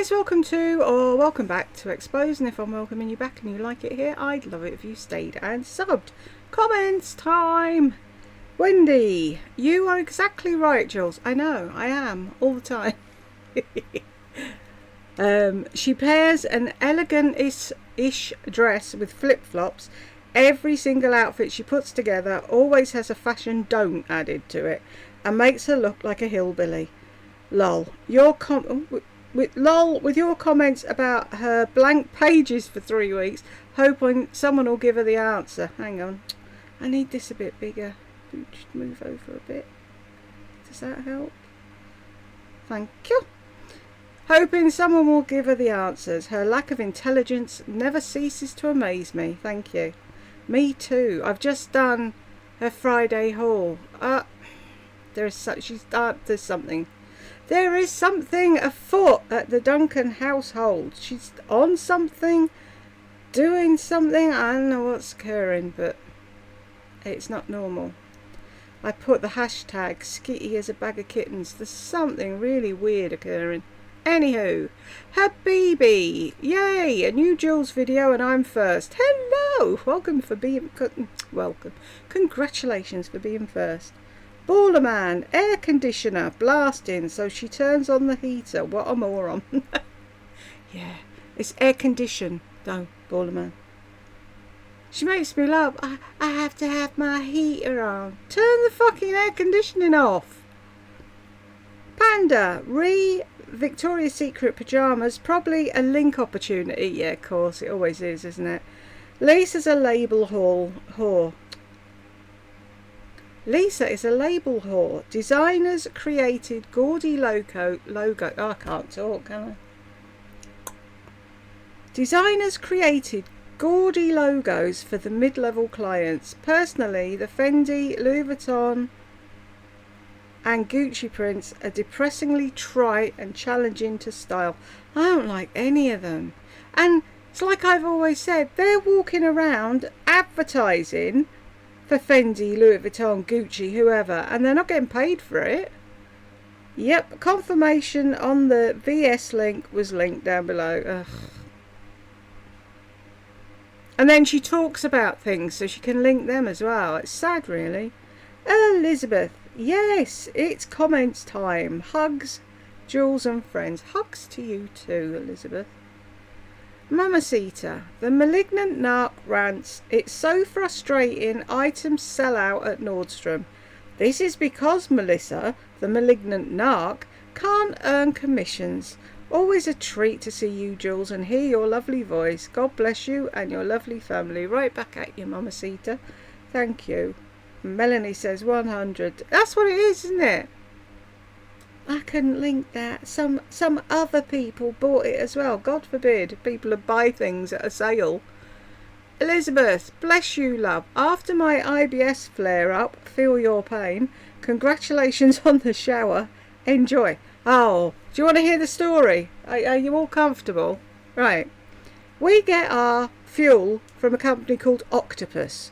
guys, welcome to or welcome back to Expose, and if I'm welcoming you back and you like it here, I'd love it if you stayed and subbed. Comments time! Wendy, you are exactly right, Jules. I know, I am, all the time. She pairs an elegant-ish dress with flip-flops. Every single outfit she puts together always has a fashion don't added to it and makes her look like a hillbilly. Lol. With your comments about her blank pages for 3 weeks, hoping someone will give her the answer. Hang on. I need this a bit bigger. Just move over a bit. Does that help? Thank you. Hoping someone will give her the answers. Her lack of intelligence never ceases to amaze me. Thank you. Me too. I've just done her Friday haul. There's something. There is something afoot at the Duncan household. She's on something, doing something. I don't know what's occurring, but it's not normal. I put the hashtag Skitty as a bag of kittens. There's something really weird occurring. Anywho, Habibi, yay, a new Jules video and I'm first. Hello, welcome. Congratulations for being first. Baller man, air conditioner blasting, so she turns on the heater. What a moron. Yeah, it's air conditioned though, baller man. She makes me laugh. I have to have my heater on. Turn the fucking air conditioning off. Panda, Victoria's Secret pyjamas, probably a link opportunity. Yeah, of course, it always is, isn't it? Lisa's a label whore. Lisa is a label whore. Designers created gaudy logo. Oh, I can't talk, can I? Designers created gaudy logos for the mid-level clients. Personally, the Fendi, Louis Vuitton and Gucci prints are depressingly trite and challenging to style. I don't like any of them. And it's like I've always said, they're walking around advertising for Fendi, Louis Vuitton, Gucci, whoever, and they're not getting paid for it. Yep, confirmation on the VS link was linked down below. Ugh. And then she talks about things so she can link them as well. It's sad, really. Elizabeth, yes, it's comments time. Hugs, Jules and friends. Hugs to you too, Elizabeth. Mamacita, the malignant narc rants. It's so frustrating items sell out at Nordstrom. This is because Melissa, the malignant narc, can't earn commissions. Always a treat to see you, Jules, and hear your lovely voice. God bless you and your lovely family. Right back at you, Mamacita. Thank you. Melanie says 100. That's what it is, isn't it? I couldn't link that. Some other people bought it as well. God forbid people would buy things at a sale. Elizabeth, bless you, love. After my IBS flare-up, feel your pain. Congratulations on the shower. Enjoy. Oh, do you want to hear the story? Are you all comfortable? Right. We get our fuel from a company called Octopus.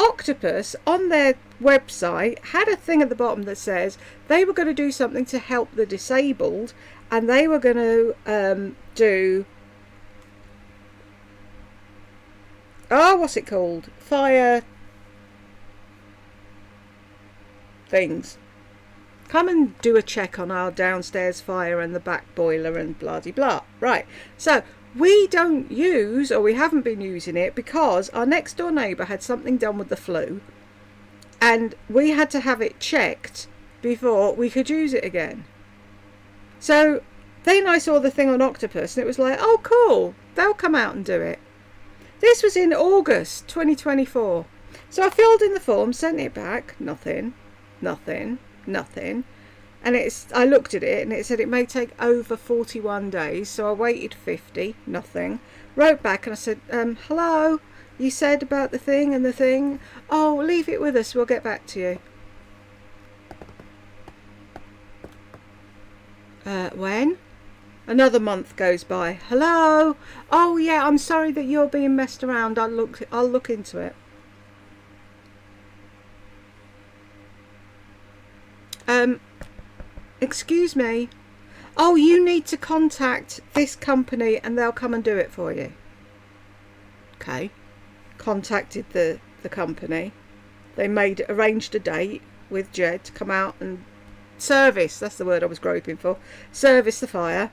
Octopus, on their website, had a thing at the bottom that says they were going to do something to help the disabled, and they were going to do what's it called? Fire things. Come and do a check on our downstairs fire and the back boiler and blah-de-blah. Right, so we don't use, or we haven't been using it, because our next door neighbour had something done with the flue and we had to have it checked before we could use it again. So then I saw the thing on Octopus and it was like, oh cool, they'll come out and do it. This was in August 2024. So I filled in the form, sent it back, nothing. And I looked at it and it said it may take over 41 days. So I waited 50, nothing. Wrote back and I said, hello, you said about the thing and the thing. Oh, leave it with us, we'll get back to you. When? Another month goes by. Hello? Oh yeah, I'm sorry that you're being messed around. I'll look into it. Excuse me. Oh, you need to contact this company and they'll come and do it for you. Okay. Contacted the company. They arranged a date with Jed to come out and service, that's the word I was groping for, service the fire.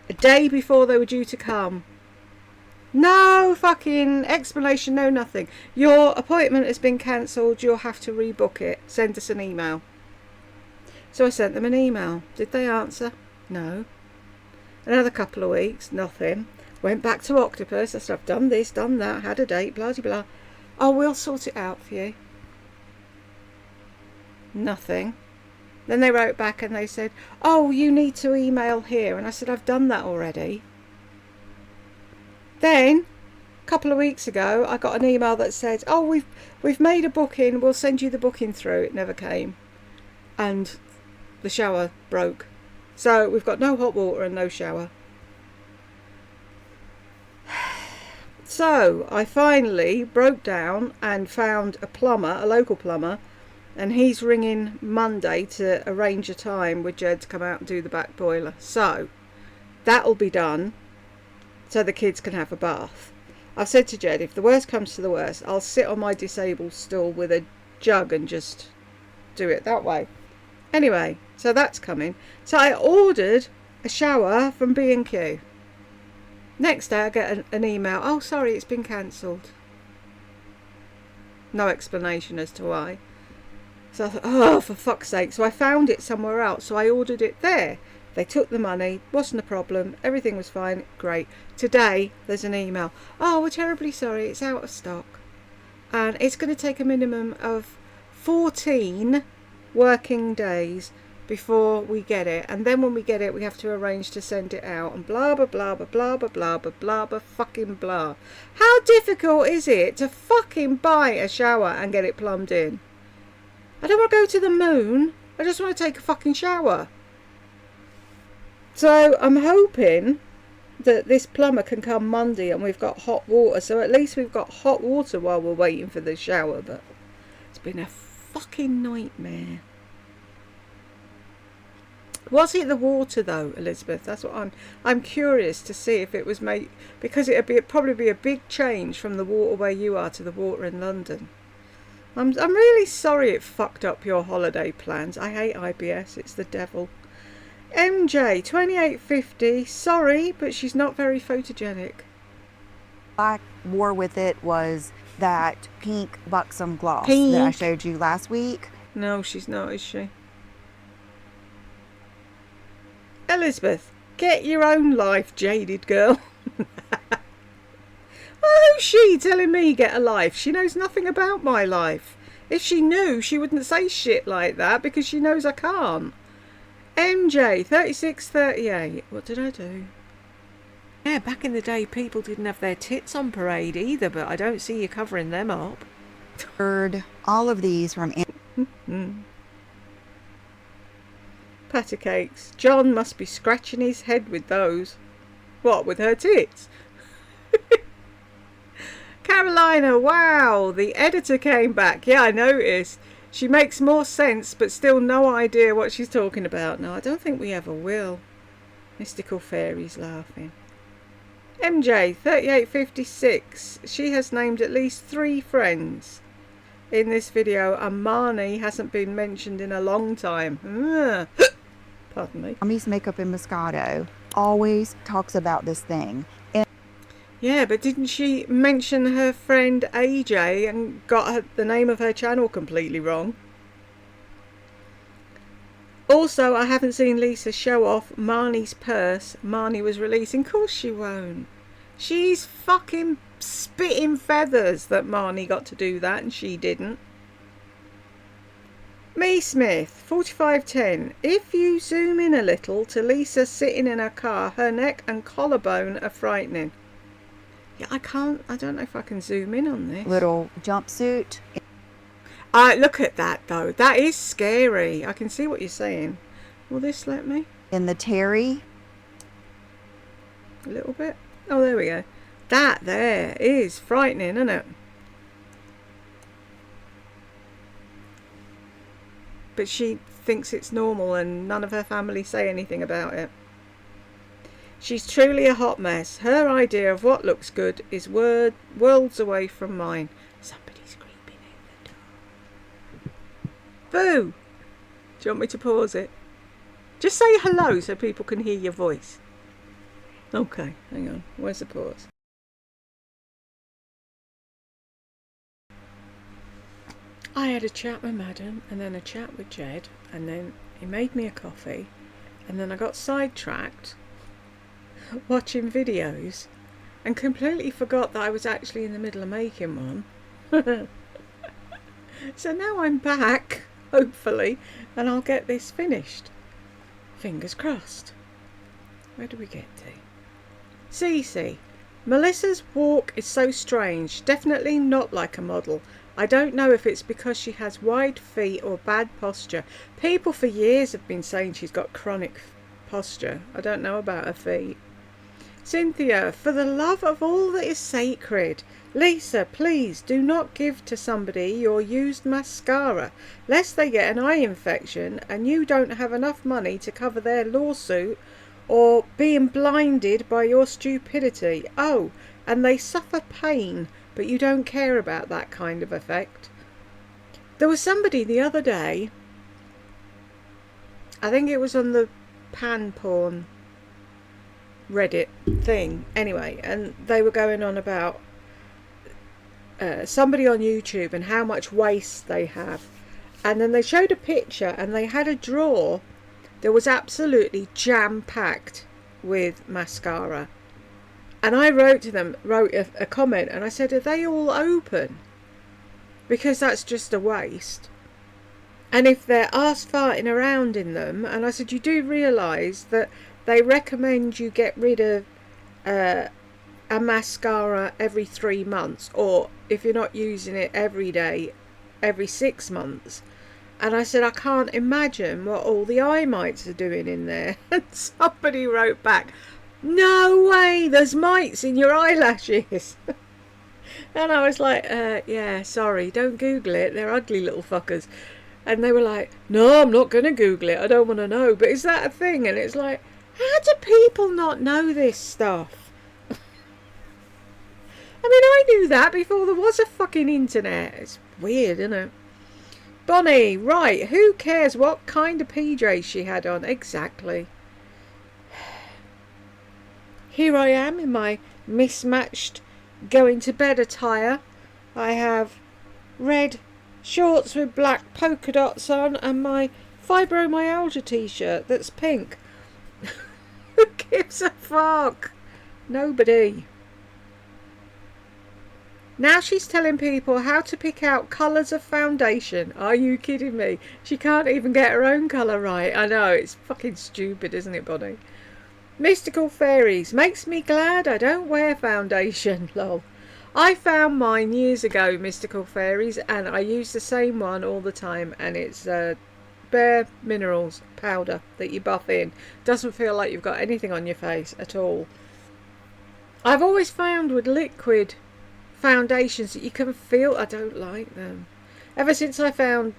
A day before they were due to come. No fucking explanation, no nothing. Your appointment has been cancelled, you'll have to rebook it. Send us an email. So I sent them an email. Did they answer? No. Another couple of weeks, nothing. Went back to Octopus. I said, I've done this, done that, had a date, blah, blah, blah. Oh, we'll sort it out for you. Nothing. Then they wrote back and they said, oh, you need to email here. And I said, I've done that already. Then, a couple of weeks ago, I got an email that said, oh, we've made a booking. We'll send you the booking through. It never came. And the shower broke. So we've got no hot water and no shower. So I finally broke down and found a plumber, a local plumber, and he's ringing Monday to arrange a time with Jed to come out and do the back boiler. So that'll be done so the kids can have a bath. I've said to Jed, if the worst comes to the worst, I'll sit on my disabled stool with a jug and just do it that way. Anyway, so that's coming. So I ordered a shower from B&Q. Next day I get an email, oh sorry, it's been cancelled. No explanation as to why. So I thought, oh, for fuck's sake. So I found it somewhere else, so I ordered it there. They took the money, wasn't a problem, everything was fine, great. Today there's an email, oh, we're terribly sorry, it's out of stock. And it's going to take a minimum of 14 working days before we get it, and then when we get it we have to arrange to send it out, and blah blah blah blah blah blah blah blah blah blah fucking blah. How difficult is it to fucking buy a shower and get it plumbed in? I don't want to go to the moon, I just want to take a fucking shower. So I'm hoping that this plumber can come Monday and we've got hot water, so at least we've got hot water while we're waiting for the shower. But it's been a fucking nightmare. Was it the water though, Elizabeth? That's what I'm curious to see if it was made, because it'd probably be a big change from the water where you are to the water in London. I'm really sorry it fucked up your holiday plans. I hate IBS, it's the devil. MJ 2850, sorry, but she's not very photogenic. I wore with it was that pink buxom gloss Pink. that I showed you last week. No, she's not, is she? Elizabeth, get your own life, jaded girl. Well, who's she telling me get a life? She knows nothing about my life. If she knew, she wouldn't say shit like that, because she knows I can't. MJ 3638. What did I do? Yeah, back in the day people didn't have their tits on parade either, but I don't see you covering them up. Heard all of these from Patty cakes. John must be scratching his head with those. What, with her tits? Carolina, wow, the editor came back. Yeah, I noticed. She makes more sense, but still no idea what she's talking about. No, I don't think we ever will. Mystical fairies laughing. MJ 3856. She has named at least 3 friends in this video, and Marnie hasn't been mentioned in a long time. Pardon me. Mommy's Makeup in Moscato always talks about this thing. Yeah, but didn't she mention her friend AJ and got the name of her channel completely wrong? Also, I haven't seen Lisa show off Marnie's purse Marnie was releasing. Of course she won't. She's fucking spitting feathers that Marnie got to do that and she didn't. Me Smith 4510. If you zoom in a little to Lisa sitting in her car, her neck and collarbone are frightening. Yeah, I don't know if I can zoom in on this. Little jumpsuit. Look at that though. That is scary. I can see what you're saying. Will this let me? In the terry. A little bit. Oh, there we go. That there is frightening, isn't it? But she thinks it's normal and none of her family say anything about it. She's truly a hot mess. Her idea of what looks good is worlds away from mine. Somebody's creeping in the door. Boo! Do you want me to pause it? Just say hello so people can hear your voice. Okay, hang on. Where's the pause? I had a chat with Madam and then a chat with Jed, and then he made me a coffee, and then I got sidetracked watching videos and completely forgot that I was actually in the middle of making one. So now I'm back, hopefully, and I'll get this finished. Fingers crossed. Where do we get to? Cece. Melissa's walk is so strange. Definitely not like a model. I don't know if it's because she has wide feet or bad posture. People for years have been saying she's got chronic posture. I don't know about her feet. Cynthia, for the love of all that is sacred, Lisa, please do not give to somebody your used mascara, lest they get an eye infection and you don't have enough money to cover their lawsuit or being blinded by your stupidity. Oh, and they suffer pain, but you don't care about that kind of effect. There was somebody the other day, I think it was on the pan porn Reddit thing anyway, and they were going on about somebody on YouTube and how much waste they have, and then they showed a picture and they had a drawer that was absolutely jam-packed with mascara, and I wrote a comment and I said, are they all open? Because that's just a waste. And if they're arse farting around in them, and I said, you do realise that they recommend you get rid of a mascara every 3 months, or if you're not using it every day, every 6 months. And I said, I can't imagine what all the eye mites are doing in there. And somebody wrote back, no way, there's mites in your eyelashes. And I was like, yeah, sorry, don't Google it, they're ugly little fuckers. And they were like, no, I'm not going to Google it, I don't want to know. But is that a thing? And it's like, how do people not know this stuff? I mean, I knew that before there was a fucking internet. It's weird, isn't it? Bonnie, right, who cares what kind of PJs she had on? Exactly. Here I am in my mismatched going to bed attire. I have red shorts with black polka dots on and my fibromyalgia t-shirt that's pink. Who gives a fuck? Nobody. Now she's telling people how to pick out colours of foundation. Are you kidding me? She can't even get her own colour right. I know, it's fucking stupid, isn't it, Bonnie? Mystical fairies. Makes me glad I don't wear foundation. Lol. I found mine years ago, Mystical fairies, and I use the same one all the time, and it's Bare Minerals powder that you buff in. Doesn't feel like you've got anything on your face at all. I've always found with liquid foundations that you can feel, I don't like them. Ever since I found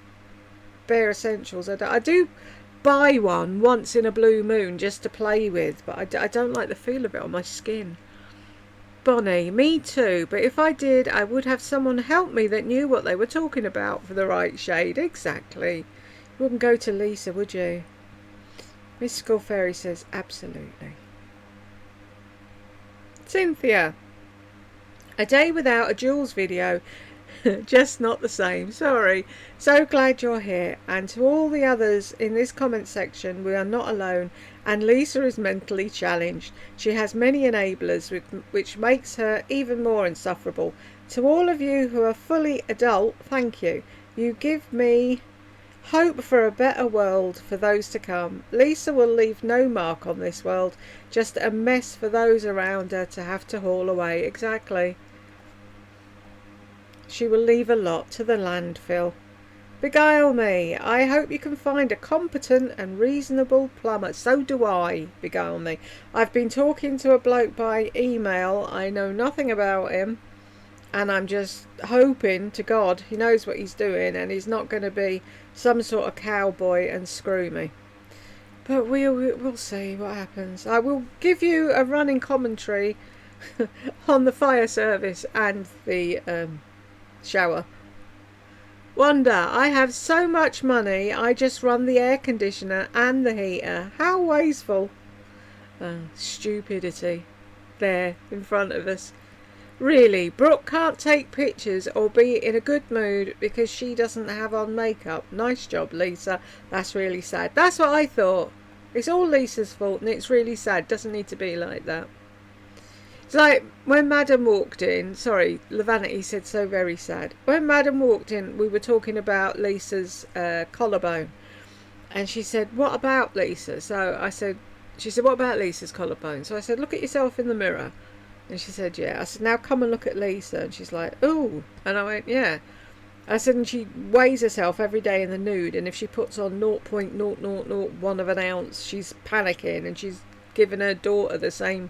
Bare Essentials, I do buy one once in a blue moon just to play with, but I don't like the feel of it on my skin. Bonnie, me too, but if I did, I would have someone help me that knew what they were talking about for the right shade. Exactly. You wouldn't go to Lisa, would you? Mystical Fairy says, absolutely. Cynthia, a day without a Jules video, just not the same. Sorry. So glad you're here. And to all the others in this comment section, we are not alone. And Lisa is mentally challenged. She has many enablers, which makes her even more insufferable. To all of you who are fully adult, thank you. You give me hope for a better world for those to come. Lisa will leave no mark on this world, just a mess for those around her to have to haul away. Exactly. She will leave a lot to the landfill. Beguile me. I hope you can find a competent and reasonable plumber. So do I, Beguile me. I've been talking to a bloke by email. I know nothing about him. And I'm just hoping to God he knows what he's doing and he's not going to be some sort of cowboy and screw me. But we'll see what happens. I will give you a running commentary on the fire service and the shower. Wonder, I have so much money, I just run the air conditioner and the heater. How wasteful. Stupidity. There, in front of us. Really, Brooke can't take pictures or be in a good mood because she doesn't have on makeup. Nice job, Lisa. That's really sad. That's what I thought. It's all Lisa's fault and it's really sad. Doesn't need to be like that. It's like when Madam walked in, sorry, Lavanity said so very sad. When Madam walked in, we were talking about Lisa's collarbone. And she said, what about Lisa? She said, what about Lisa's collarbone? So I said, look at yourself in the mirror. And she said, yeah. I said, now come and look at Lisa. And she's like, ooh. And I went, yeah. I said, and she weighs herself every day in the nude. And if she puts on 0.0001 of an ounce, she's panicking. And she's giving her daughter the same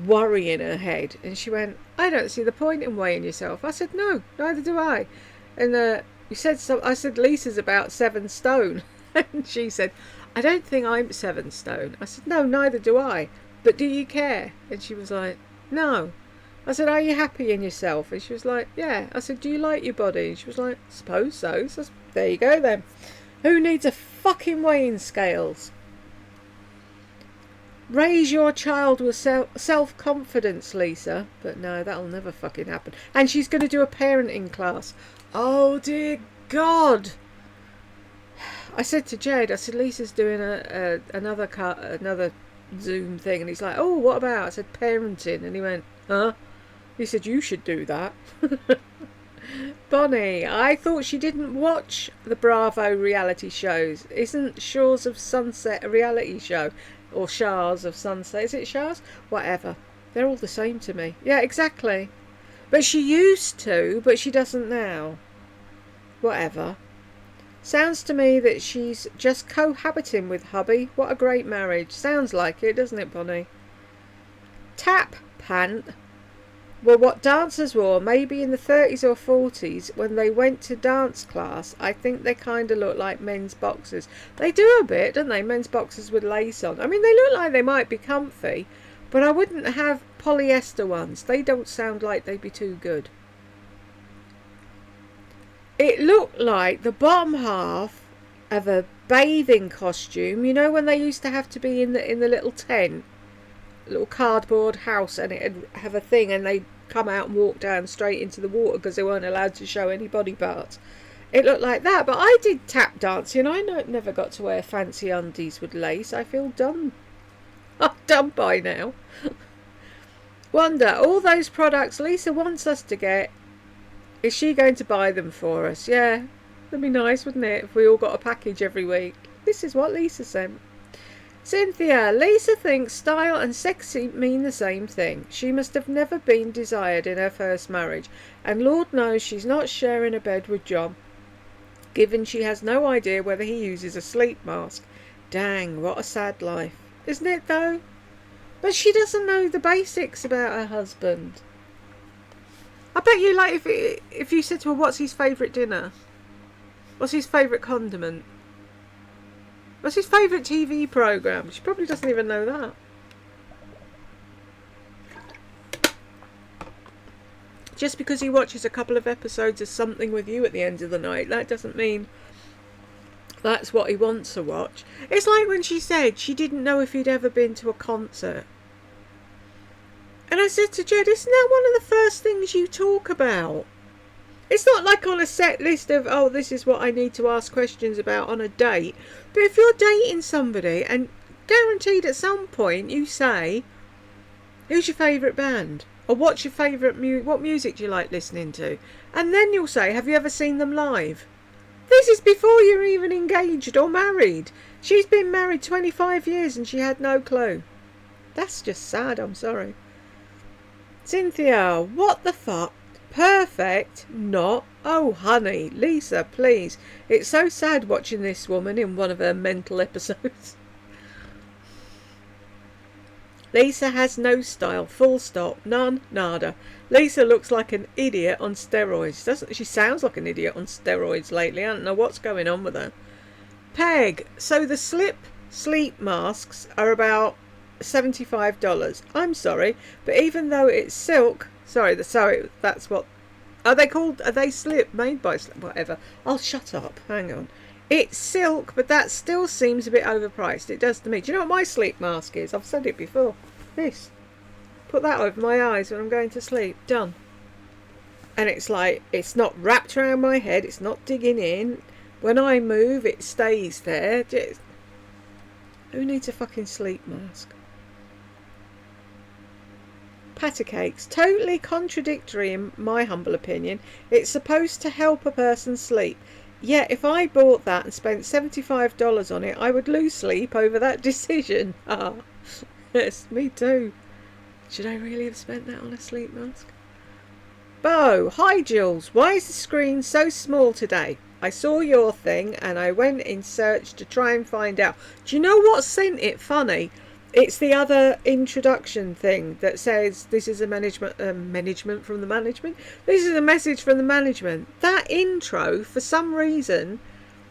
worry in her head. And she went, I don't see the point in weighing yourself. I said, no, neither do I. And you said so. I said, Lisa's about 7 stone. And she said, I don't think I'm 7 stone. I said, no, neither do I. But do you care? And she was like, no. I said, are you happy in yourself? And she was like, yeah. I said, do you like your body? And she was like, suppose so. So there you go then. Who needs a fucking weighing scales? Raise your child with self-confidence, Lisa. But no, that'll never fucking happen. And she's going to do a parenting class. Oh, dear God. I said to Jed, I said, Lisa's doing another Zoom thing. And he's like, oh, what about? I said, parenting. And he went, huh? He said, you should do that. Bonnie, I thought she didn't watch the Bravo reality shows. Isn't Shores of Sunset a reality show? Or Shars of Sunset? Is it Shars? Whatever. They're all the same to me. Yeah, exactly. But she used to, but she doesn't now. Whatever. Sounds to me that she's just cohabiting with hubby. What a great marriage. Sounds like it, doesn't it, Bonnie? Tap pant were what dancers wore maybe in the 30s or 40s when they went to dance class. I think they kind of look like men's boxers. They do a bit, don't they? Men's boxers with lace on. I mean, they look like they might be comfy, but I wouldn't have polyester ones. They don't sound like they'd be too good. It looked like the bottom half of a bathing costume. You know when they used to have to be in the little tent, little cardboard house, and it'd have a thing, and they'd come out and walk down straight into the water because they weren't allowed to show any body parts. It looked like that. But I did tap dancing. I never got to wear fancy undies with lace. I feel done. I'm done by now. Wonder, all those products Lisa wants us to get, is she going to buy them for us? Yeah, that'd be nice, wouldn't it, if we all got a package every week. This is what Lisa sent. Cynthia, Lisa thinks style and sexy mean the same thing. She must have never been desired in her first marriage, and Lord knows she's not sharing a bed with John, given she has no idea whether he uses a sleep mask. Dang, what a sad life. Isn't it, though? But she doesn't know the basics about her husband. I bet you, like, if you said to her, what's his favourite dinner? What's his favourite condiment? What's his favourite TV programme? She probably doesn't even know that. Just because he watches a couple of episodes of something with you at the end of the night, that doesn't mean that's what he wants to watch. It's like when she said she didn't know if he'd ever been to a concert. And I said to Jed, isn't that one of the first things you talk about? It's not like on a set list of, oh, this is what I need to ask questions about on a date. But if you're dating somebody, and guaranteed at some point you say, who's your favourite band? Or what's your favourite what music do you like listening to? And then you'll say, have you ever seen them live? This is before you're even engaged or married. She's been married 25 years and she had no clue. That's just sad, I'm sorry. Cynthia, what the fuck? Perfect? Not? Oh, honey. Lisa, please. It's so sad watching this woman in one of her mental episodes. Lisa has no style, full stop, none, nada. Lisa looks like an idiot on steroids. Doesn't she? Sounds like an idiot on steroids lately. I don't know what's going on with her. Peg, so the sleep masks are about $75. I'm sorry, but even though it's silk, that's what are they called? Are they slip made by slip? Whatever. I'll shut up. Hang on. It's silk, but that still seems a bit overpriced. It does to me. Do you know what my sleep mask is? I've said it before. This. Put that over my eyes when I'm going to sleep. Done. And it's like, it's not wrapped around my head. It's not digging in. When I move, it stays there. Just, who needs a fucking sleep mask? Patty cakes. Totally contradictory in my humble opinion. It's supposed to help a person sleep. Yeah, if I bought that and spent $75 on it, I would lose sleep over that decision. Ah, yes, me too. Should I really have spent that on a sleep mask? Bo, hi Jules. Why is the screen so small today? I saw your thing and I went in search to try and find out. Do you know what sent it funny? It's the other introduction thing that says this is a management from the management. This is a message from the management. That intro, for some reason,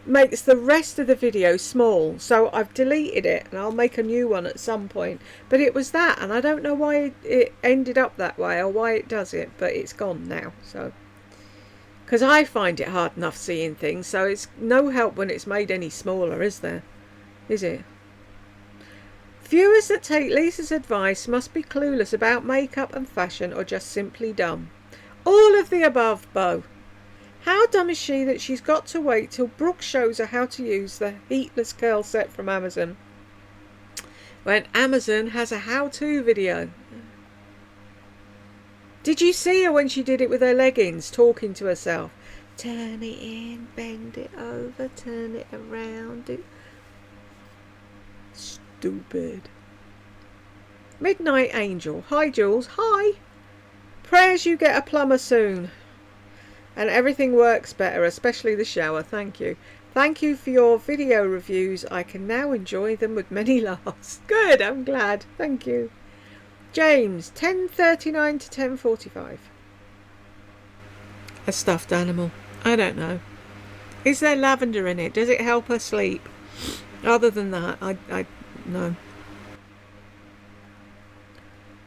makes the rest of the video small. So I've deleted it and I'll make a new one at some point. But it was that, and I don't know why it ended up that way or why it does it, but it's gone now. So, because I find it hard enough seeing things, so it's no help when it's made any smaller, is there? Is it? Viewers that take Lisa's advice must be clueless about makeup and fashion or just simply dumb. All of the above, Bo. How dumb is she that she's got to wait till Brooke shows her how to use the heatless curl set from Amazon, when Amazon has a how-to video? Did you see her when she did it with her leggings, talking to herself? Turn it in, bend it over, turn it around. Stupid. Midnight Angel. Hi Jules. Hi. Prayers you get a plumber soon and everything works better, especially the shower. Thank you. Thank you for your video reviews. I can now enjoy them with many laughs. Good, I'm glad. Thank you. James, 10:39 to 10:45. A stuffed animal. I don't know. Is there lavender in it? Does it help her sleep? Other than that, I no.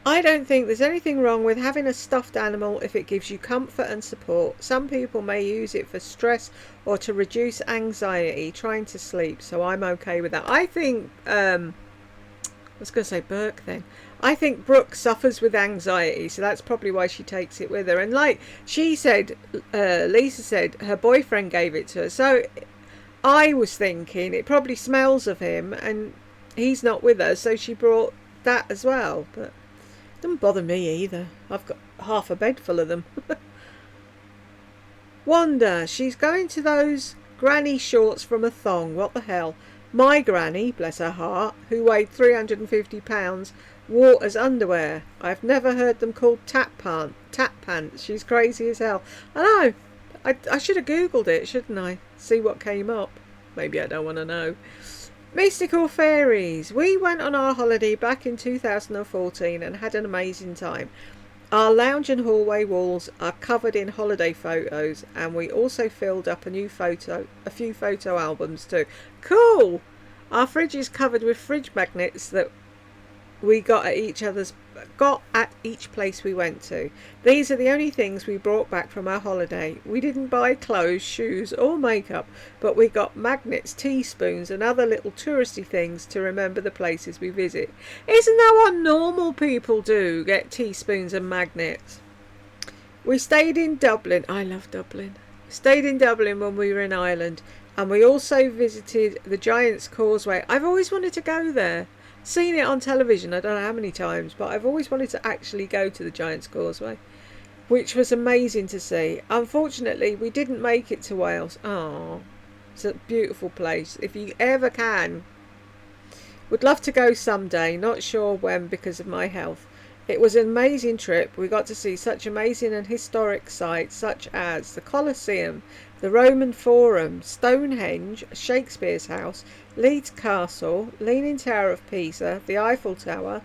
I don't think there's anything wrong with having a stuffed animal if it gives you comfort and support. Some people may use it for stress or to reduce anxiety trying to sleep, so I'm okay with that. I think, I was going to say Burke then. I think Brooke suffers with anxiety, so that's probably why she takes it with her. And like she said, Lisa said, her boyfriend gave it to her. So I was thinking it probably smells of him and he's not with her, so she brought that as well. But it doesn't bother me either. I've got half a bed full of them. Wanda, she's going to those granny shorts from a thong. What the hell? My granny, bless her heart, who weighed 350 pounds, wore as underwear. I've never heard them called tap pants. She's crazy as hell. I know. I should have googled it, shouldn't I? See what came up. Maybe I don't want to know. Mystical fairies. We went on our holiday back in 2014 and had an amazing time. Our lounge and hallway walls are covered in holiday photos, and we also filled up a few photo albums too. Cool! Our fridge is covered with fridge magnets that we got at each place we went to. These are the only things we brought back from our holiday. We didn't buy clothes, shoes or makeup, but we got magnets, teaspoons and other little touristy things to remember the places we visit. Isn't that what normal people do? Get teaspoons and magnets. We stayed in Dublin. I love Dublin. Stayed in Dublin when we were in Ireland, and we also visited the Giant's Causeway. I've always wanted to go there. Seen it on television, I don't know how many times, but I've always wanted to actually go to the Giant's Causeway, which was amazing to see. Unfortunately, we didn't make it to Wales. Oh, it's a beautiful place. If you ever can, would love to go someday, not sure when because of my health. It was an amazing trip. We got to see such amazing and historic sites such as the Colosseum, the Roman Forum, Stonehenge, Shakespeare's house, Leeds Castle, Leaning Tower of Pisa, the Eiffel Tower,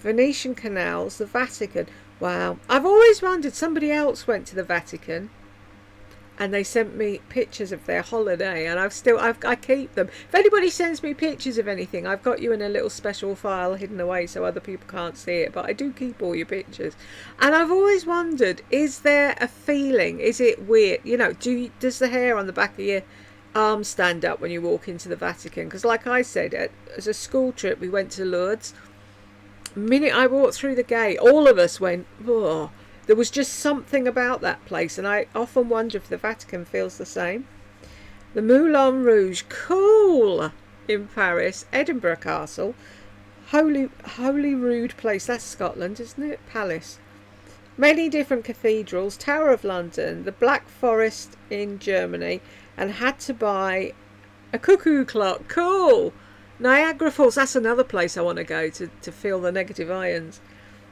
Venetian canals, the Vatican. Wow. I've always wondered, somebody else went to the Vatican and they sent me pictures of their holiday, and I keep them. If anybody sends me pictures of anything, I've got you in a little special file hidden away so other people can't see it, but I do keep all your pictures. And I've always wondered, is there a feeling, is it weird, you know, does the hair on the back of your arms stand up when you walk into the Vatican? Because like I said, as a school trip we went to Lourdes. The minute I walked through the gate, all of us went, oh. There was just something about that place, and I often wonder if the Vatican feels the same. The Moulin Rouge, cool, in Paris. Edinburgh Castle, Holyrood Place, that's Scotland, isn't it? Palace. Many different cathedrals, Tower of London, the Black Forest in Germany, and had to buy a cuckoo clock, cool. Niagara Falls, that's another place I want to go to feel the negative ions.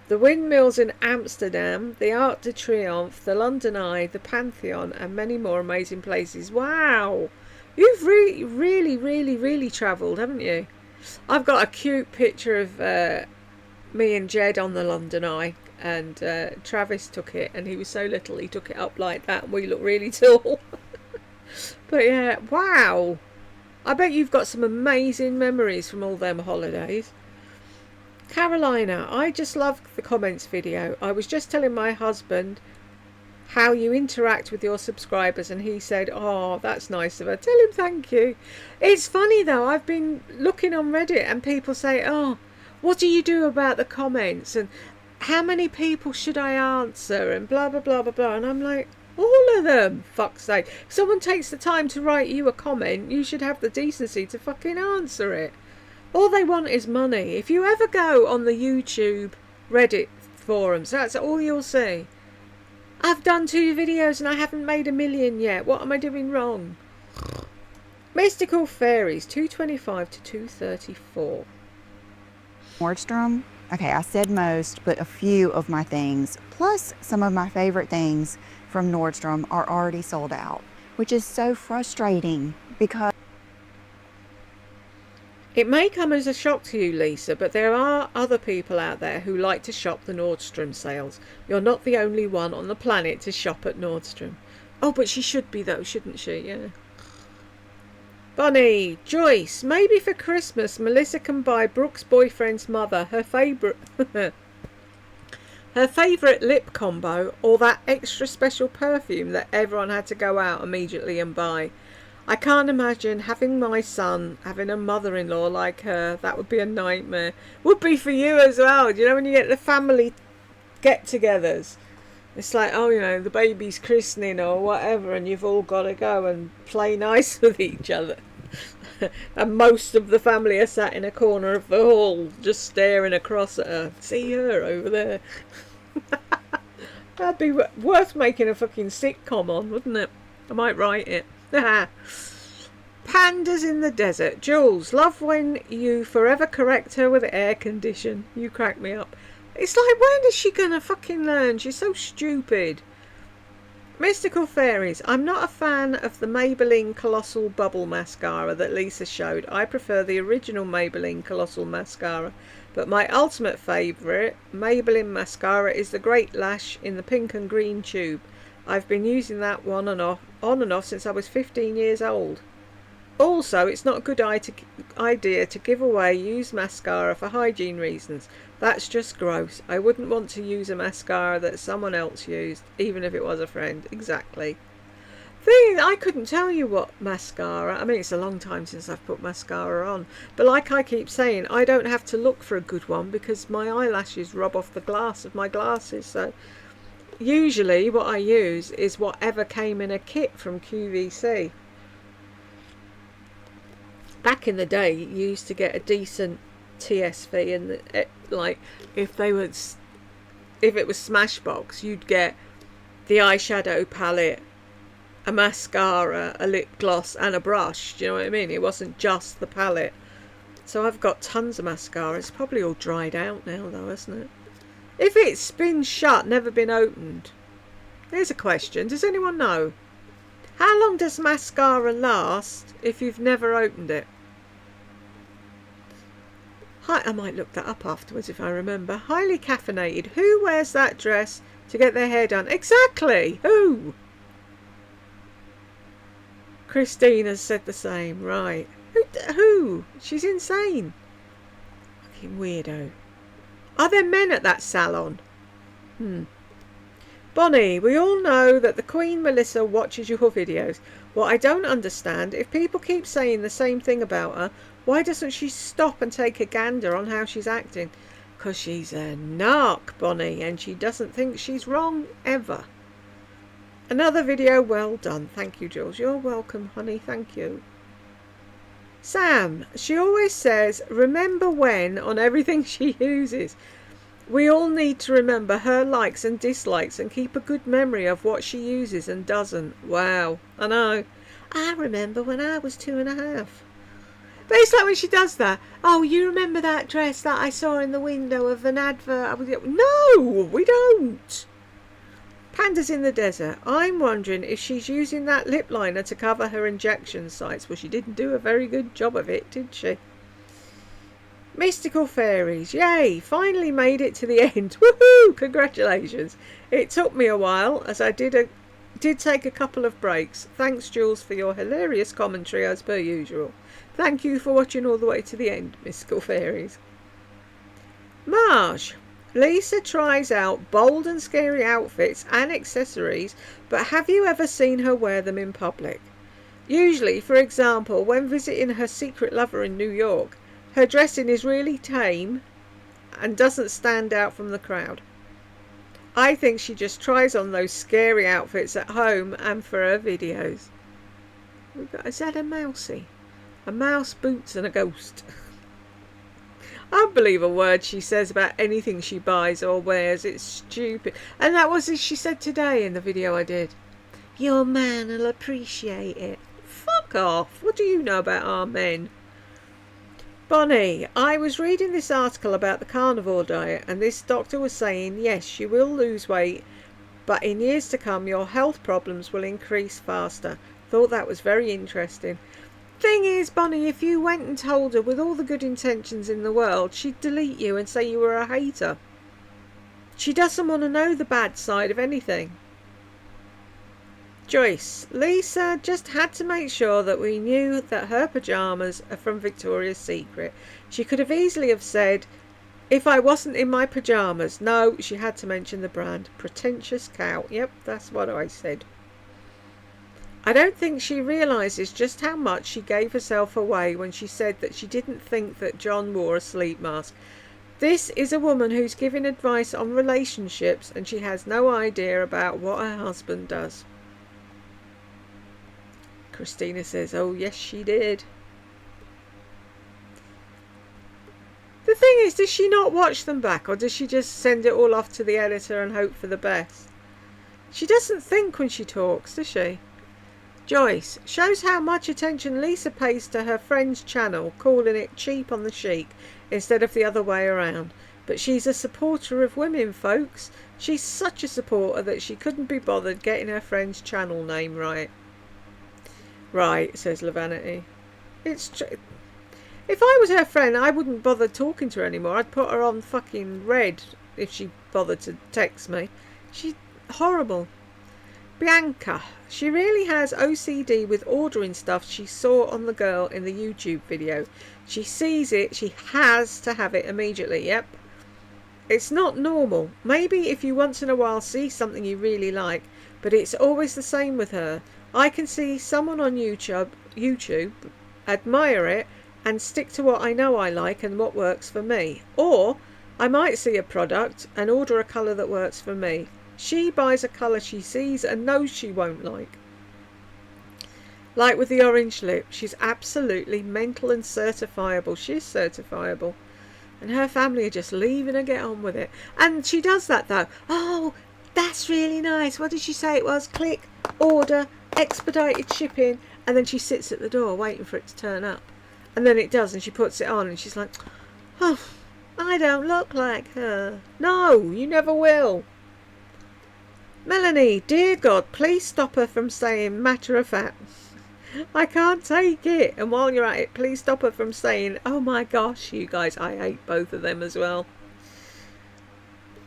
The windmills in Amsterdam, the Arc de Triomphe, the London Eye, the Pantheon, and many more amazing places. Wow! You've really travelled, haven't you? I've got a cute picture of me and Jed on the London Eye, and Travis took it, and he was so little he took it up like that, and we look really tall. But yeah, wow! I bet you've got some amazing memories from all them holidays. Carolina, I just loved the comments video. I was just telling my husband how you interact with your subscribers, and he said, oh, that's nice of her. Tell him thank you. It's funny though, I've been looking on Reddit and people say, oh, what do you do about the comments, and how many people should I answer, and blah blah blah blah blah, and I'm like, all of them, fuck's sake. If someone takes the time to write you a comment, you should have the decency to fucking answer it. All they want is money. If you ever go on the YouTube Reddit forums, that's all you'll see. I've done 2 videos and I haven't made 1 million yet. What am I doing wrong? Mystical Fairies, 225 to 234. Nordstrom. Okay, I said most, but a few of my things, plus some of my favorite things from Nordstrom, are already sold out, which is so frustrating because it may come as a shock to you, Lisa, but there are other people out there who like to shop the Nordstrom sales. You're not the only one on the planet to shop at Nordstrom. Oh, but she should be though, shouldn't she? Yeah. Bonnie, Joyce, maybe for Christmas Melissa can buy Brooke's boyfriend's mother her favourite her favourite lip combo, or that extra special perfume that everyone had to go out immediately and buy. I can't imagine having my son having a mother-in-law like her. That would be a nightmare. Would be for you as well. Do you know when you get the family get-togethers? It's like, oh, you know, the baby's christening or whatever, and you've all got to go and play nice with each other. And most of the family are sat in a corner of the hall just staring across at her. See her over there. That'd be worth making a fucking sitcom on, wouldn't it? I might write it. Pandas in the desert. Jules, love when you forever correct her with air condition. You crack me up. It's like, when is she gonna fucking learn? She's so stupid. Mystical Fairies. I'm not a fan of the Maybelline Colossal Bubble Mascara that Lisa showed. I prefer the original Maybelline Colossal Mascara. But my ultimate favourite Maybelline mascara is the Great Lash in the pink and green tube. I've been using that on and off since I was 15 years old. Also, it's not a good idea to give away used mascara for hygiene reasons. That's just gross. I wouldn't want to use a mascara that someone else used, even if it was a friend. Exactly. I couldn't tell you what mascara. I mean, it's a long time since I've put mascara on. But like I keep saying, I don't have to look for a good one because my eyelashes rub off the glass of my glasses. So usually what I use is whatever came in a kit from QVC. Back in the day, you used to get a decent TSV, and like if it was Smashbox, you'd get the eyeshadow palette, a mascara, a lip gloss, and a brush. Do you know what I mean? It wasn't just the palette. So I've got tons of mascara. It's probably all dried out now, though, isn't it? If it's been shut, never been opened. Here's a question. Does anyone know? How long does mascara last if you've never opened it? Hi, I might look that up afterwards if I remember. Highly caffeinated. Who wears that dress to get their hair done? Exactly. Who? Christina's said the same. Right. Who? She's insane. Fucking weirdo. Are there men at that salon? Bonnie, we all know that the Queen Melissa watches your videos. What I don't understand, if people keep saying the same thing about her, why doesn't she stop and take a gander on how she's acting? 'Cause she's a narc, Bonnie, and she doesn't think she's wrong, ever. Another video well done. Thank you, Jules. You're welcome, honey. Thank you. Sam, she always says, remember when on everything she uses. We all need to remember her likes and dislikes and keep a good memory of what she uses and doesn't. Wow, I know. I remember when I was 2.5. But it's like when she does that. Oh, you remember that dress that I saw in the window of an advert? No, we don't. Pandas in the desert. I'm wondering if she's using that lip liner to cover her injection sites. Well, she didn't do a very good job of it, did she? Mystical fairies, yay, finally made it to the end. Woohoo, congratulations. It took me a while as I did take a couple of breaks. Thanks, Jules, for your hilarious commentary as per usual. Thank you for watching all the way to the end, Mystical fairies. Marsh, Lisa tries out bold and scary outfits and accessories, but have you ever seen her wear them in public? Usually, for example, when visiting her secret lover in New York. Her dressing is really tame and doesn't stand out from the crowd. I think she just tries on those scary outfits at home and for her videos. Is that a mousey? A mouse, boots and a ghost. I don't believe a word she says about anything she buys or wears. It's stupid. And that was as she said today in the video I did. Your man will appreciate it. Fuck off. What do you know about our men? Bonnie, I was reading this article about the carnivore diet and this doctor was saying, yes, you will lose weight, but in years to come your health problems will increase faster. Thought that was very interesting. Thing is, Bonnie, if you went and told her with all the good intentions in the world, she'd delete you and say you were a hater. She doesn't want to know the bad side of anything. Joyce, Lisa just had to make sure that we knew that her pyjamas are from Victoria's Secret. She could have easily have said, if I wasn't in my pyjamas. No, she had to mention the brand. Pretentious cow. Yep, that's what I said. I don't think she realises just how much she gave herself away when she said that she didn't think that John wore a sleep mask. This is a woman who's giving advice on relationships and she has no idea about what her husband does. Christina says, oh yes she did. The thing is, does she not watch them back or does she just send it all off to the editor and hope for the best? She doesn't think when she talks, does she? Joyce, shows how much attention Lisa pays to her friend's channel, calling it cheap on the chic instead of the other way around. But she's a supporter of women, folks. She's such a supporter that she couldn't be bothered getting her friend's channel name right. Right, says Lavanity. It's true. If I was her friend, I wouldn't bother talking to her anymore. I'd put her on fucking red if she bothered to text me. She's horrible. Bianca, she really has OCD with ordering stuff she saw on the girl in the YouTube video. She sees it, she has to have it immediately. Yep. It's not normal. Maybe if you once in a while see something you really like, but it's always the same with her. I can see someone on YouTube, admire it and stick to what I know I like and what works for me. Or I might see a product and order a colour that works for me. She buys a colour she sees and knows she won't like. Like with the orange lip, she's absolutely mental and certifiable. She's certifiable. And her family are just leaving her get on with it. And she does that though. Oh, that's really nice. What did she say it was? Click, order, expedited shipping, and then she sits at the door waiting for it to turn up. And then it does and she puts it on and she's like, oh, I don't look like her. No, you never will. Melanie, dear God, please stop her from saying matter of fact. I can't take it. And while you're at it, please stop her from saying, oh my gosh, you guys, I hate both of them as well.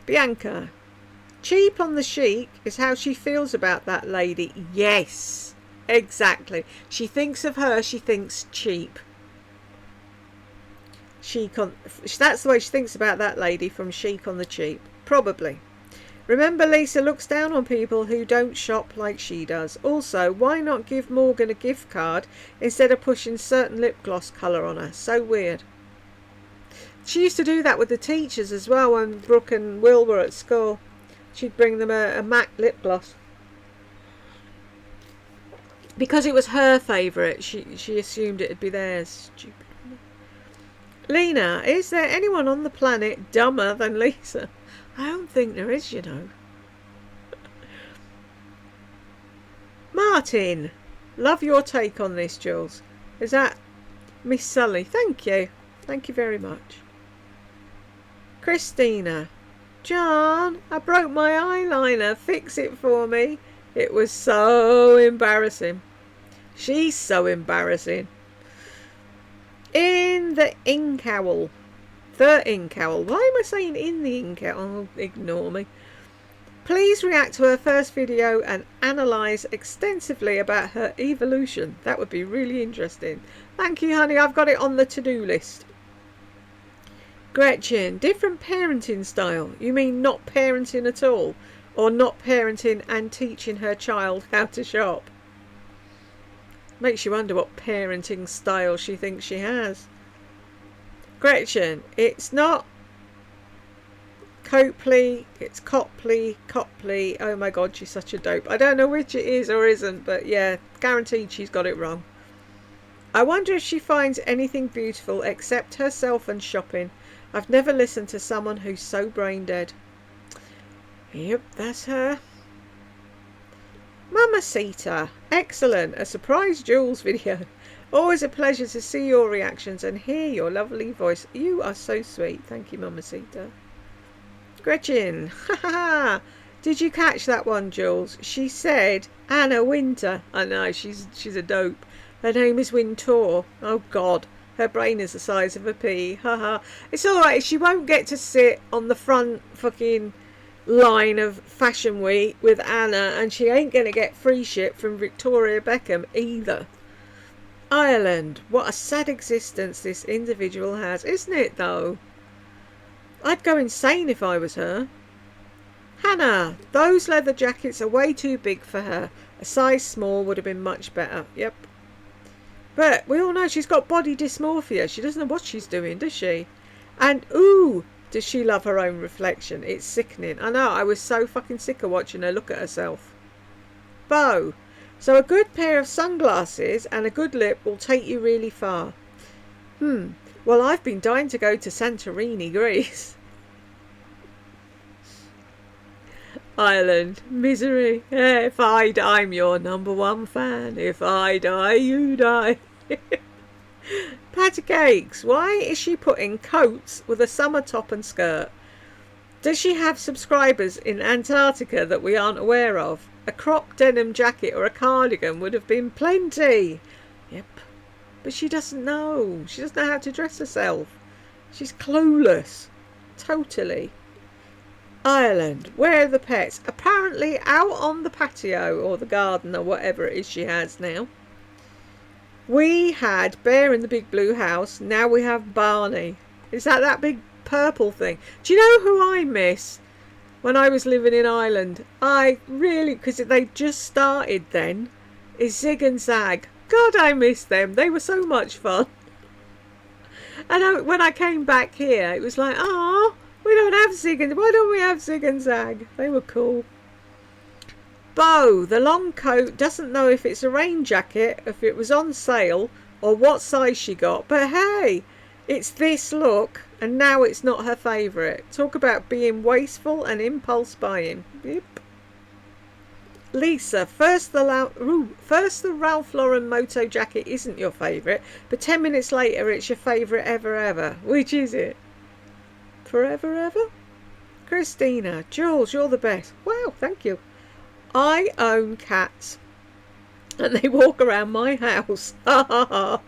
Bianca. Cheap on the chic is how she feels about that lady. Yes, exactly. She thinks of her, she thinks cheap. That's the way she thinks about that lady from Chic on the Cheap. Probably. Remember, Lisa looks down on people who don't shop like she does. Also, why not give Morgan a gift card instead of pushing certain lip gloss colour on her? So weird. She used to do that with the teachers as well when Brooke and Will were at school. She'd bring them a MAC lip gloss. Because it was her favourite, she assumed it'd be theirs. Stupid. Lena, is there anyone on the planet dumber than Lisa? I don't think there is, you know. Martin, love your take on this, Jules. Is that Miss Sully? Thank you. Thank you very much. Christina, John, I broke my eyeliner. Fix it for me. It was so embarrassing. She's so embarrassing. In the ink owl. The ink owl. Why am I saying in the ink owl? Oh, ignore me. Please react to her first video and analyse extensively about her evolution. That would be really interesting. Thank you, honey. I've got it on the to-do list. Gretchen, different parenting style. You mean not parenting at all? Or not parenting and teaching her child how to shop? Makes you wonder what parenting style she thinks she has. Gretchen, it's not Copley, it's Copley. Oh my god, she's such a dope. I don't know which it is or isn't, but yeah, guaranteed she's got it wrong. I wonder if she finds anything beautiful except herself and shopping. I've never listened to someone who's so brain dead. Yep, that's her. Mamacita, excellent. A surprise Jules video. Always a pleasure to see your reactions and hear your lovely voice. You are so sweet. Thank you, Mamacita. Gretchen, ha. Did you catch that one, Jules? She said Anna Winter. I know, she's a dope. Her name is Wintour. Oh God, her brain is the size of a pea. Haha. It's alright, she won't get to sit on the front fucking line of Fashion Week with Anna, and she ain't gonna get free shit from Victoria Beckham either. Ireland, what a sad existence this individual has, isn't it though? I'd go insane if I was her. Hannah, those leather jackets are way too big for her. A size small would have been much better. Yep. But we all know she's got body dysmorphia. She doesn't know what she's doing, does she? And ooh, does she love her own reflection? It's sickening. I know, I was so fucking sick of watching her look at herself. Bo, so a good pair of sunglasses and a good lip will take you really far. Well, I've been dying to go to Santorini, Greece. Ireland, misery. If I die, I'm your #1 fan. If I die, you die. Patty Cakes, why is she putting coats with a summer top and skirt? Does she have subscribers in Antarctica that we aren't aware of? A crop denim jacket or a cardigan would have been plenty. Yep. But she doesn't know. She doesn't know how to dress herself. She's clueless. Totally. Ireland, where are the pets? Apparently out on the patio or the garden or whatever it is she has now. We had Bear in the Big Blue House. Now we have Barney. Is that big purple thing? Do you know who I miss when I was living in Ireland? I really, because they just started then, is Zig and Zag. God, I miss them. They were so much fun. And when I came back here, it was like, oh, we don't have Zig and... Why don't we have Zig and Zag? They were cool. Bo, the long coat, doesn't know if it's a rain jacket, if it was on sale, or what size she got. But hey, it's this look, and now it's not her favourite. Talk about being wasteful and impulse buying. Yep. Lisa, first the Ralph Lauren Moto jacket isn't your favourite, but 10 minutes later it's your favourite ever. Which is it? Forever ever? Christina, Jules, you're the best. Wow, thank you. I own cats. and they walk around my house. Ha ha ha.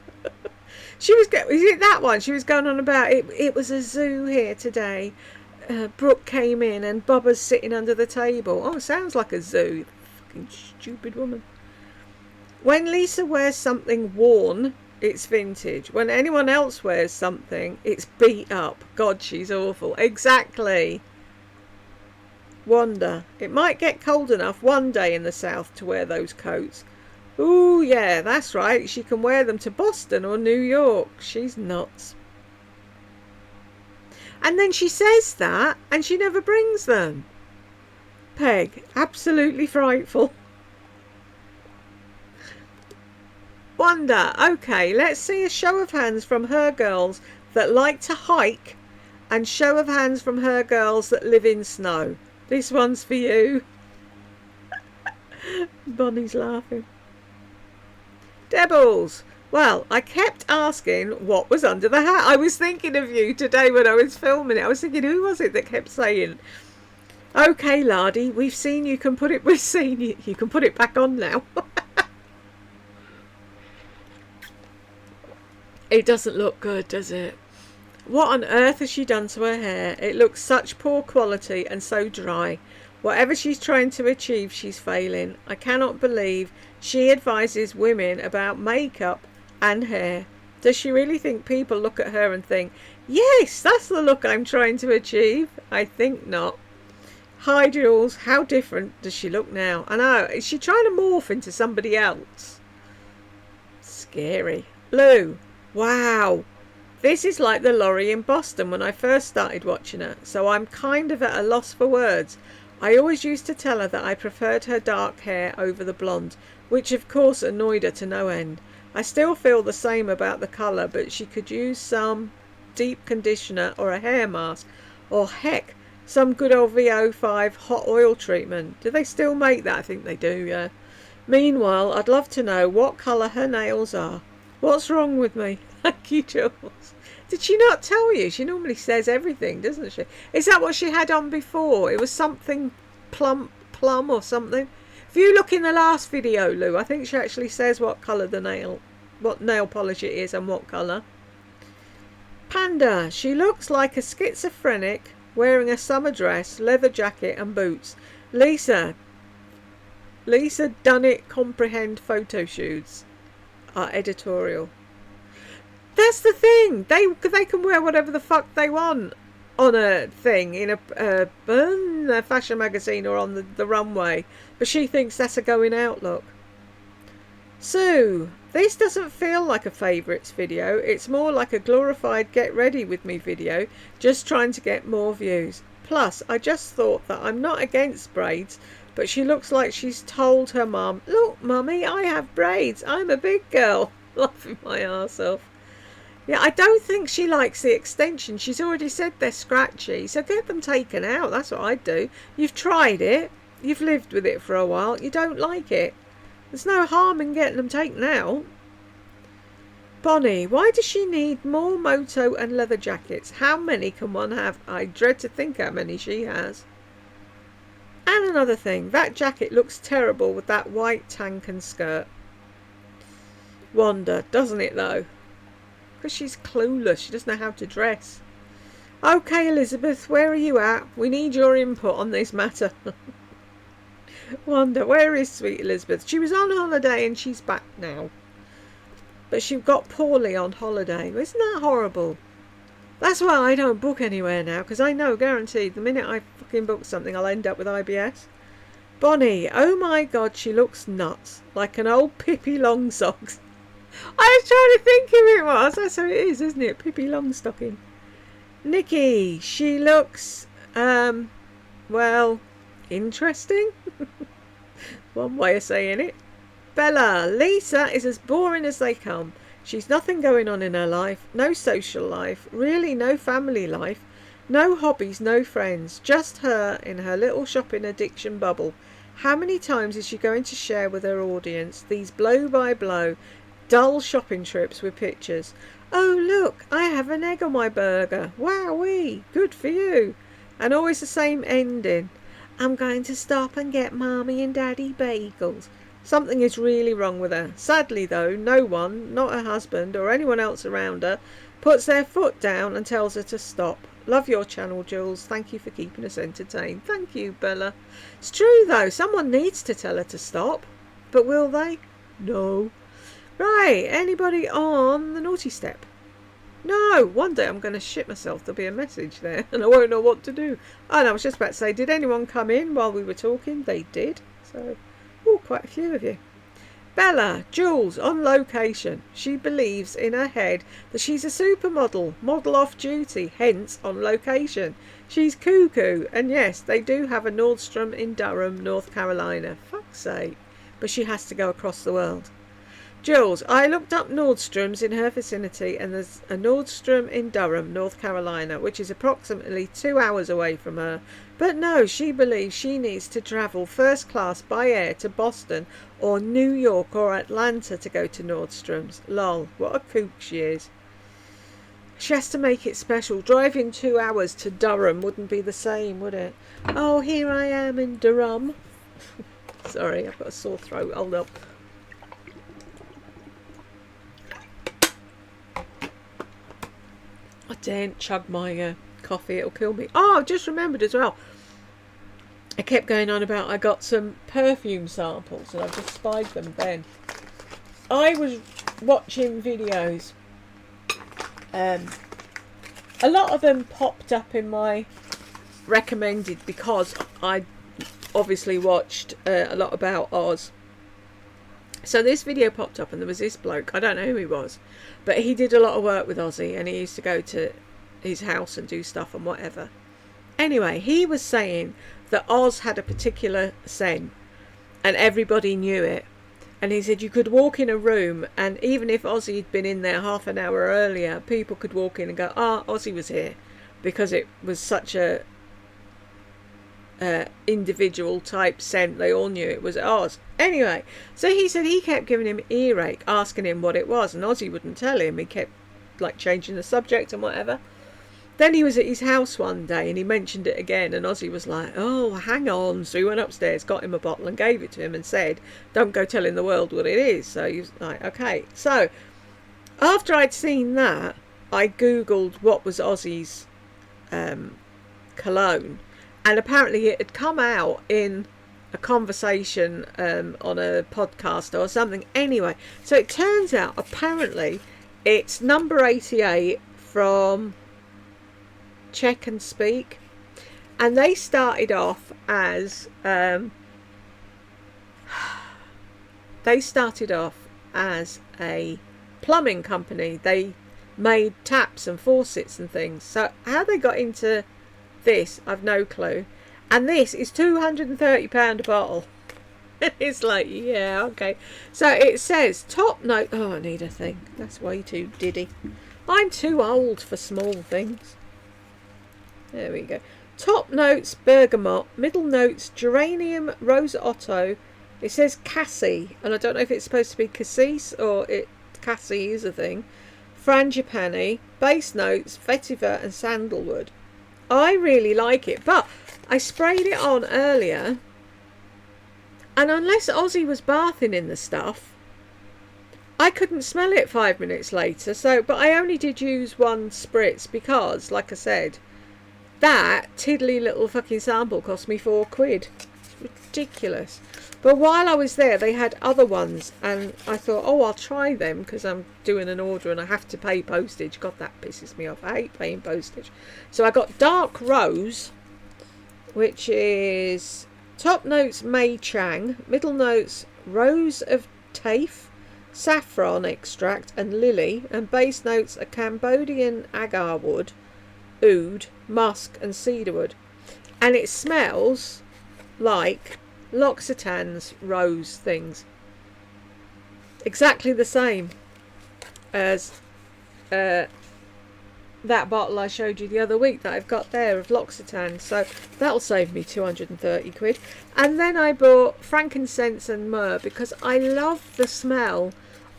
Is it that one? She was going on about it. It was a zoo here today. Brooke came in and Bubba's sitting under the table. Oh, sounds like a zoo. Fucking stupid woman. When Lisa wears something worn, it's vintage. When anyone else wears something, it's beat up. God, she's awful. Exactly. Wanda. It might get cold enough one day in the south to wear those coats. Ooh, yeah, that's right. She can wear them to Boston or New York. She's nuts. And then she says that, and she never brings them. Peg, absolutely frightful. Wanda, okay, let's see a show of hands from her girls that like to hike, and show of hands from her girls that live in snow. This one's for you. Bonnie's laughing. Debbles. Well, I kept asking what was under the hat. I was thinking of you today when I was filming it. I was thinking, who was it that kept saying, okay, Lardy, we've seen you can put it, we've seen you, you can put it back on now. It doesn't look good, does it? What on earth has she done to her hair? It looks such poor quality and so dry. Whatever she's trying to achieve, she's failing. I cannot believe she advises women about makeup and hair. Does she really think people look at her and think, yes, that's the look I'm trying to achieve? I think not. Hi, Jules. How different does she look now? I know. Is she trying to morph into somebody else? Scary. Lou. Wow. This is like the Laurie in Boston when I first started watching her, so I'm kind of at a loss for words. I always used to tell her that I preferred her dark hair over the blonde, which of course annoyed her to no end. I still feel the same about the colour, but she could use some deep conditioner or a hair mask, or heck, some good old VO5 hot oil treatment. Do they still make that? I think they do, yeah. Meanwhile, I'd love to know what colour her nails are. What's wrong with me? Thank you, Jules. Did she not tell you? She normally says everything, doesn't she? Is that what she had on before? It was something plum or something. If you look in the last video, Lou, I think she actually says what colour what nail polish it is and what colour. Panda, she looks like a schizophrenic wearing a summer dress, leather jacket and boots. Lisa done it comprehend photo shoots. Our editorial. That's the thing. They can wear whatever the fuck they want on a thing in a fashion magazine or on the runway, but she thinks that's a going out look. Sue, this doesn't feel like a favourites video. It's more like a glorified get ready with me video, just trying to get more views. Plus, I just thought that I'm not against braids, but she looks like she's told her mum, look, mummy, I have braids. I'm a big girl. Laughing my arse off. Yeah, I don't think she likes the extension. She's already said they're scratchy, so get them taken out. That's what I'd do. You've tried it. You've lived with it for a while. You don't like it. There's no harm in getting them taken out. Bonnie, why does she need more moto and leather jackets? How many can one have? I dread to think how many she has. And another thing, that jacket looks terrible with that white tank and skirt. Wanda, doesn't it though? Because she's clueless. She doesn't know how to dress. Okay, Elizabeth, where are you at? We need your input on this matter. Wanda, where is sweet Elizabeth? She was on holiday and she's back now. But she got poorly on holiday. Isn't that horrible? That's why I don't book anywhere now, because I know, guaranteed, the minute I fucking book something, I'll end up with IBS. Bonnie, oh my God, she looks nuts. Like an old Pippi Longsocks. I was trying to think who it was. That's who it is, isn't it? Pippi Longstocking. Nikki, she looks, well, interesting. One way of saying it. Bella, Lisa is as boring as they come. She's nothing going on in her life. No social life. Really no family life. No hobbies, no friends. Just her in her little shopping addiction bubble. How many times is she going to share with her audience these blow-by-blow dull shopping trips with pictures? Oh look, I have an egg on my burger. Wowee, good for you. And always the same ending. I'm going to stop and get Mommy and Daddy bagels. Something is really wrong with her. Sadly, though, no one, not her husband or anyone else around her, puts their foot down and tells her to stop. Love your channel, Jules. Thank you for keeping us entertained. Thank you, Bella. It's true, though. Someone needs to tell her to stop. But will they? No. Right. Anybody on the naughty step? No. One day I'm going to shit myself. There'll be a message there and I won't know what to do. Oh, no, I was just about to say, did anyone come in while we were talking? They did. So, quite a few of you. Bella, Jules, on location. She believes in her head that she's a supermodel, model off duty, hence on location. She's cuckoo, and yes, they do have a Nordstrom in Durham, North Carolina. Fuck's sake. But she has to go across the world. Jules, I looked up Nordstroms in her vicinity, and there's a Nordstrom in Durham, North Carolina, which is approximately 2 hours away from her. But no, she believes she needs to travel first class by air to Boston or New York or Atlanta to go to Nordstrom's. Lol, what a kook she is. She has to make it special. Driving 2 hours to Durham wouldn't be the same, would it? Oh, here I am in Durham. Sorry, I've got a sore throat. Hold up. I daren't chug my coffee, it'll kill me. Oh, I've just remembered as well. I kept going on about I got some perfume samples and I've just spied them then. I was watching videos. A lot of them popped up in my recommended because I obviously watched a lot about Oz. So this video popped up and there was this bloke, I don't know who he was, but he did a lot of work with Ozzy and he used to go to his house and do stuff and whatever. Anyway, he was saying that Oz had a particular scent and everybody knew it. And he said you could walk in a room and even if Ozzy had been in there half an hour earlier, people could walk in and go, Ozzy was here, because it was such a individual type scent. They all knew it was Oz. Anyway, so he said he kept giving him earache, asking him what it was, and Ozzy wouldn't tell him. He kept like changing the subject and whatever. Then he was at his house one day and he mentioned it again, and Ozzy was like, oh, hang on. So he went upstairs, got him a bottle and gave it to him and said, don't go telling the world what it is. So he was like, okay. So after I'd seen that, I googled what was Ozzy's cologne, and apparently it had come out in a conversation on a podcast or something. Anyway, so it turns out apparently it's number 88 from Check and Speak, and they started off as a plumbing company. They made taps and faucets and things. So how they got into this, I've no clue. And this is £230 a bottle. It's like, yeah, okay. So it says top note. Oh, I need a thing. That's way too diddy. I'm too old for small things. There we go. Top notes bergamot, middle notes geranium, rose otto. It says cassie, and I don't know if it's supposed to be cassis or cassie is a thing. Frangipani, base notes vetiver and sandalwood. I really like it, but I sprayed it on earlier, and unless Ozzy was bathing in the stuff, I couldn't smell it 5 minutes later. So, but I only did use one spritz because, like I said, that tiddly little fucking sample cost me £4. It's ridiculous. But while I was there, they had other ones, and I thought, oh, I'll try them because I'm doing an order and I have to pay postage. God, that pisses me off. I hate paying postage. So I got dark rose, which is top notes Mei Chang, middle notes rose of Tafe, saffron extract and lily, and base notes a Cambodian agar wood, oud, musk and cedarwood. And it smells like L'Occitane's rose things. Exactly the same as that bottle I showed you the other week that I've got there of L'Occitane. So that'll save me £230. And then I bought frankincense and myrrh because I love the smell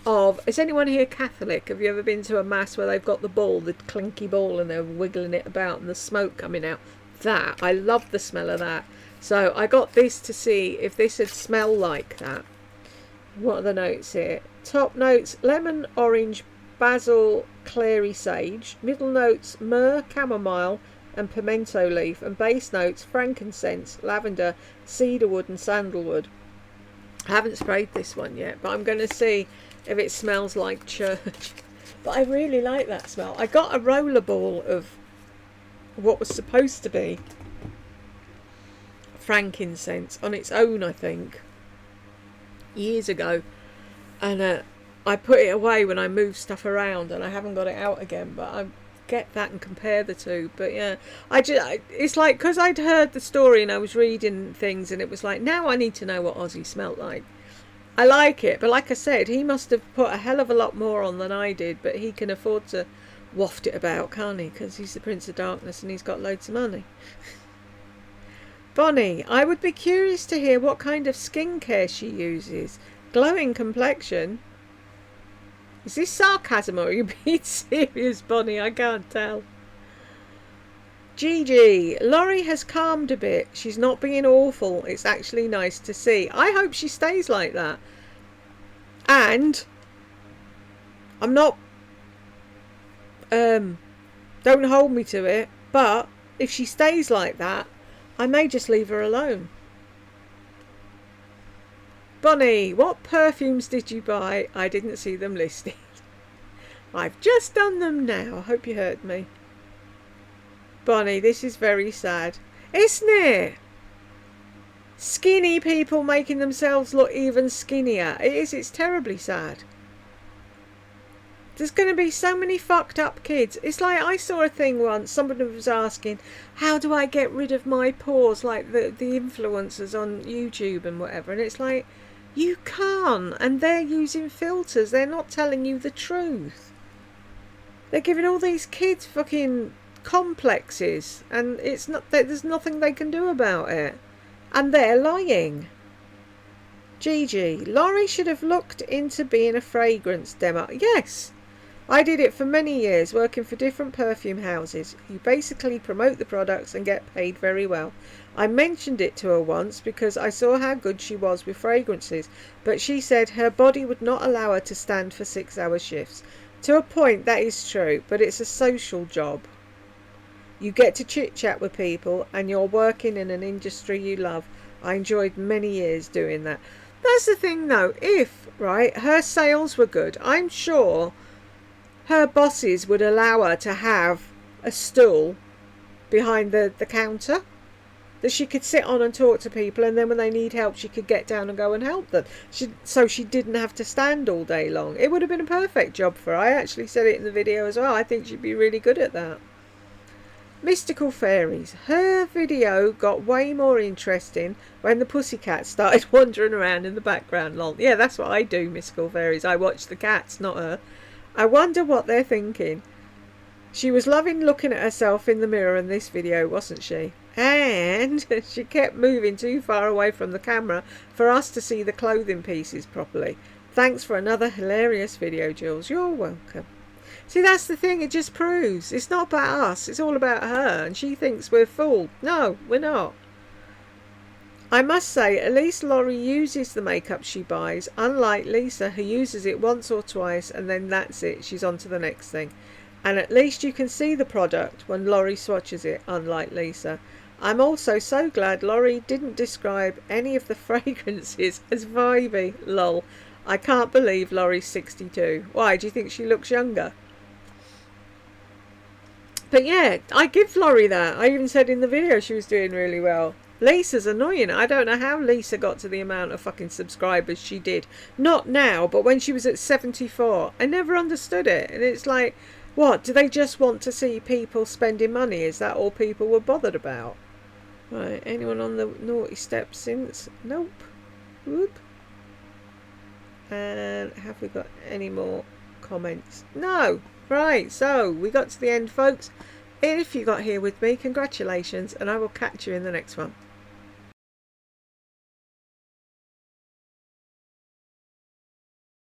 of... Is anyone here Catholic? Have you ever been to a mass where they've got the ball, the clinky ball, and they're wiggling it about and the smoke coming out? That, I love the smell of that. So I got this to see if this would smell like that. What are the notes here? Top notes: lemon, orange, basil, clary sage. Middle notes: myrrh, chamomile and pimento leaf. And base notes: frankincense, lavender, cedarwood and sandalwood. I haven't sprayed this one yet, but I'm going to see if it smells like church. But I really like that smell. I got a rollerball of what was supposed to be frankincense on its own, I think, years ago, and I put it away when I moved stuff around, and I haven't got it out again. But I get that and compare the two. But yeah, it's like, because I'd heard the story and I was reading things, and it was like, now I need to know what Ozzy smelt like. I like it, but like I said, he must have put a hell of a lot more on than I did, but he can afford to waft it about, can't he? Because he's the Prince of Darkness and he's got loads of money. Bonnie, I would be curious to hear what kind of skincare she uses. Glowing complexion. Is this sarcasm or are you being serious, Bonnie? I can't tell. Gigi, Laurie has calmed a bit. She's not being awful. It's actually nice to see. I hope she stays like that. And I'm not don't hold me to it, but if she stays like that, I may just leave her alone. Bonnie, what perfumes did you buy? I didn't see them listed. I've just done them now. I hope you heard me. Bonnie, this is very sad, isn't it? Skinny people making themselves look even skinnier. It is. It's terribly sad. There's going to be so many fucked up kids. It's like, I saw a thing once. Somebody was asking, how do I get rid of my pores, like the influencers on YouTube and whatever. And it's like, you can't. And they're using filters. They're not telling you the truth. They're giving all these kids fucking complexes, and it's not, there's nothing they can do about it, and they're lying. Gigi, Laurie should have looked into being a fragrance demo. Yes, I did it for many years, working for different perfume houses. You basically promote the products and get paid very well. I mentioned it to her once because I saw how good she was with fragrances, but she said her body would not allow her to stand for 6-hour shifts. To a point, that is true, but it's a social job. You get to chit-chat with people and you're working in an industry you love. I enjoyed many years doing that. That's the thing though, if, right, her sales were good, I'm sure her bosses would allow her to have a stool behind the counter that she could sit on and talk to people, and then when they need help she could get down and go and help them. So she didn't have to stand all day long. It would have been a perfect job for her. I actually said it in the video as well. I think she'd be really good at that. Mystical Fairies. Her video got way more interesting when the pussycats started wandering around in the background. Lol. Yeah, that's what I do, Mystical Fairies. I watch the cats, not her. I wonder what they're thinking. She was loving looking at herself in the mirror in this video, wasn't she? And she kept moving too far away from the camera for us to see the clothing pieces properly. Thanks for another hilarious video, Jules. You're welcome. See, that's the thing. It just proves it's not about us. It's all about her. And she thinks we're fooled. No, we're not. I must say, at least Laurie uses the makeup she buys, unlike Lisa, who uses it once or twice and then that's it. She's on to the next thing. And at least you can see the product when Laurie swatches it, unlike Lisa. I'm also so glad Laurie didn't describe any of the fragrances as vibey. Lol. I can't believe Laurie's 62. Why, do you think she looks younger? But yeah, I give Laurie that. I even said in the video she was doing really well. Lisa's annoying. I don't know how Lisa got to the amount of fucking subscribers she did. Not now, but when she was at 74. I never understood it. And it's like, what? Do they just want to see people spending money? Is that all people were bothered about? Right, anyone on the naughty steps since? Nope. Whoop. And have we got any more comments? No. Right, so we got to the end, folks. If you got here with me, congratulations, and I will catch you in the next one.